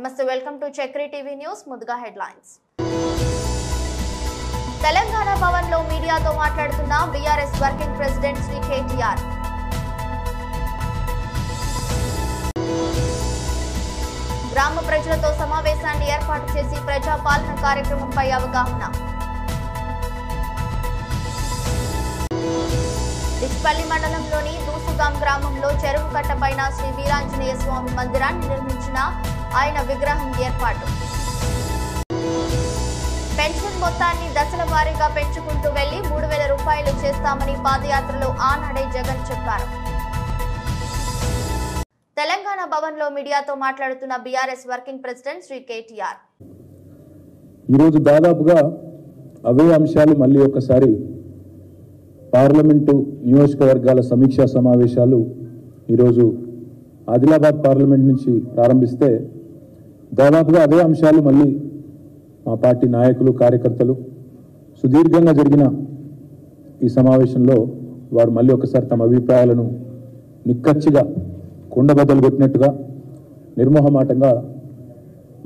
నమస్తే, welcome to Chakri TV news. ముందుగా headlines. Telangana Bhavan లో మీడియాతో మాట్లాడుతున్న BRS working president Shri KTR. గ్రామ ప్రజలతో సమావేశాన్ని ఏర్పాటు చేసి ప్రజాపాలన కార్యక్రమంపై అవగాహన. డిచ్పల్లి మండలంలోని దూసుగాం గ్రామంలో చెరువు కట్టపైన శ్రీ వీరాంజనేయ స్వామి మందిరాన్ని నిర్మించిన ఆయన విగ్రహం ఏర్పాటు. పెన్షన్ మొత్తాన్ని దశల వారీగా పెంచుకుంటూ వెళ్లి 3,000 రూపాయలు చేస్తామని పాదయాత్రలో ఆనాడే జగన్ చెప్పారు. తెలంగాణ భవన్ లో మీడియాతో మాట్లాడుతున్న BRS working president Shri KTR. ఈరోజు దాదాపుగా అవే అంశాలు మళ్ళీ ఒకసారి పార్లమెంటు నియోజకవర్గాల సమీక్షా సమావేశాలు ఈరోజు ఆదిలాబాద్ పార్లమెంట్ నుంచి ప్రారంభిస్తే దాదాపుగా అదే అంశాలు మళ్ళీ మా పార్టీ నాయకులు కార్యకర్తలు సుదీర్ఘంగా జరిగిన ఈ సమావేశంలో వారు మళ్ళీ ఒకసారి తమ అభిప్రాయాలను నిక్కచ్చిగా కుండబద్దలు కొట్టినట్టుగా నిర్మోహమాటంగా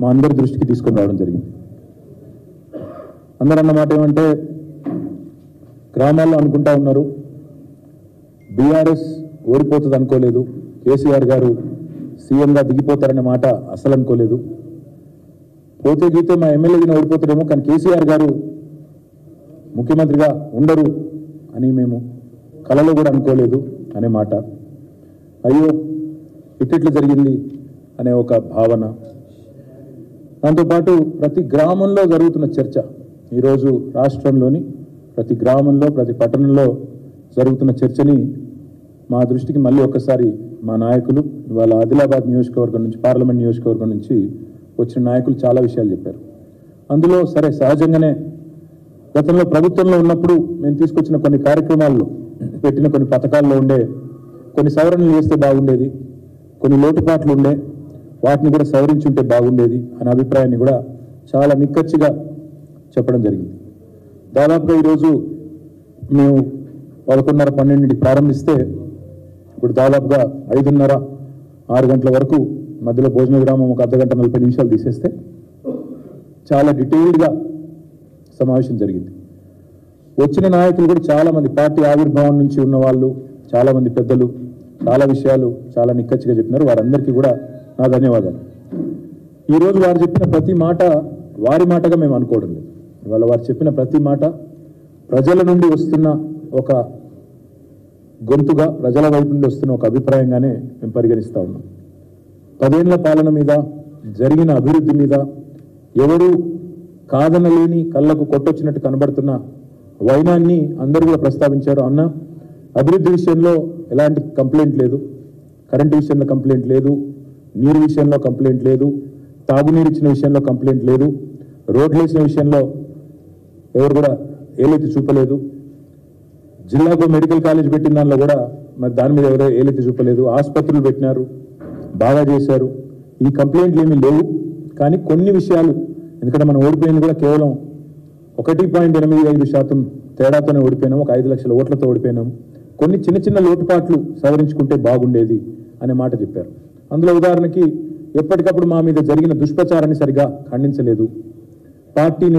మా అందరి దృష్టికి తీసుకొని రావడం జరిగింది. అందరూ అన్నమాట ఏమంటే, గ్రామాల్లో అనుకుంటా ఉన్నారు బీఆర్ఎస్ ఓడిపోతుంది అనుకోలేదు, కేసీఆర్ గారు సీఎంగా దిగిపోతారనే మాట అసలు అనుకోలేదు, పోతే గీతే మా ఎమ్మెల్యేగా ఓడిపోతారేమో కానీ కేసీఆర్ గారు ముఖ్యమంత్రిగా ఉండరు అని మేము కలలో కూడా అనుకోలేదు అనే మాట, అయ్యో ఇట్లా జరిగింది అనే ఒక భావన. దాంతోపాటు ప్రతి గ్రామంలో జరుగుతున్న చర్చ, ఈరోజు రాష్ట్రంలోని ప్రతి గ్రామంలో ప్రతి పట్టణంలో జరుగుతున్న చర్చని మా దృష్టికి మళ్ళీ ఒకసారి మా నాయకులు ఇవాళ ఆదిలాబాద్ నియోజకవర్గం నుంచి పార్లమెంట్ నియోజకవర్గం నుంచి వచ్చిన నాయకులు చాలా విషయాలు చెప్పారు. అందులో సరే సహజంగానే గతంలో ప్రభుత్వంలో ఉన్నప్పుడు మేము తీసుకొచ్చిన కొన్ని కార్యక్రమాల్లో పెట్టిన కొన్ని పథకాల్లో ఉండే కొన్ని సవరణలు చేస్తే బాగుండేది, కొన్ని లోటుపాట్లు ఉండే వాటిని కూడా సవరించుంటే బాగుండేది అనే అభిప్రాయాన్ని కూడా చాలా నిక్కచ్చిగా చెప్పడం జరిగింది. దాదాపుగా ఈరోజు మేము 11:30-12 ప్రారంభిస్తే ఇప్పుడు దాదాపుగా 5:30-6 గంటల వరకు మధ్యలో భోజన విరామం ఒక అర్ధగంట 40 నిమిషాలు తీసేస్తే చాలా డీటెయిల్డ్గా సమావేశం జరిగింది. వచ్చిన నాయకులు కూడా చాలామంది పార్టీ ఆవిర్భావం నుంచి ఉన్న వాళ్ళు చాలామంది పెద్దలు చాలా విషయాలు చాలా నిక్కచ్చిగా చెప్పినారు. వారందరికీ కూడా నా ధన్యవాదాలు. ఈరోజు వారు చెప్పిన ప్రతి మాట వారి మాటగా మేము అనుకోవడం లేదు. ఇవాళ వారు చెప్పిన ప్రతి మాట ప్రజల నుండి వస్తున్న ఒక గొంతుగా, ప్రజల వైపు నుండి వస్తున్న ఒక అభిప్రాయంగానే మేము పరిగణిస్తూ ఉన్నాం. 10 ఏళ్ల పాలన మీద జరిగిన అభివృద్ధి మీద ఎవరు కాదనలేని కళ్ళకు కొట్టొచ్చినట్టు కనబడుతున్న వైనాన్ని అందరూ కూడా ప్రస్తావించారు. అన్న అభివృద్ధి విషయంలో ఎలాంటి కంప్లైంట్ లేదు, కరెంటు విషయంలో కంప్లైంట్ లేదు, నీరు విషయంలో కంప్లైంట్ లేదు, తాగునీరు ఇచ్చిన విషయంలో కంప్లైంట్ లేదు, రోడ్లు వేసిన విషయంలో ఎవరు కూడా ఏలెత్తి చూపలేదు, జిల్లాకు మెడికల్ కాలేజ్ పెట్టిన దానిలో కూడా మరి దాని మీద ఎవరో ఏలెత్తి చూపలేదు, ఆసుపత్రులు పెట్టినారు, బాగా చేశారు, ఈ కంప్లైంట్లు ఏమీ లేవు. కానీ కొన్ని విషయాలు, ఎందుకంటే మనం ఓడిపోయింది కూడా కేవలం 1.85% తేడాతోనే ఓడిపోయినాము, ఒక 5 లక్షల ఓట్లతో ఓడిపోయినాము, కొన్ని చిన్న చిన్న లోటుపాట్లు సవరించుకుంటే బాగుండేది అనే మాట చెప్పారు. అందులో ఉదాహరణకి ఎప్పటికప్పుడు మా మీద జరిగిన దుష్ప్రచారాన్ని సరిగా ఖండించలేదు, పార్టీని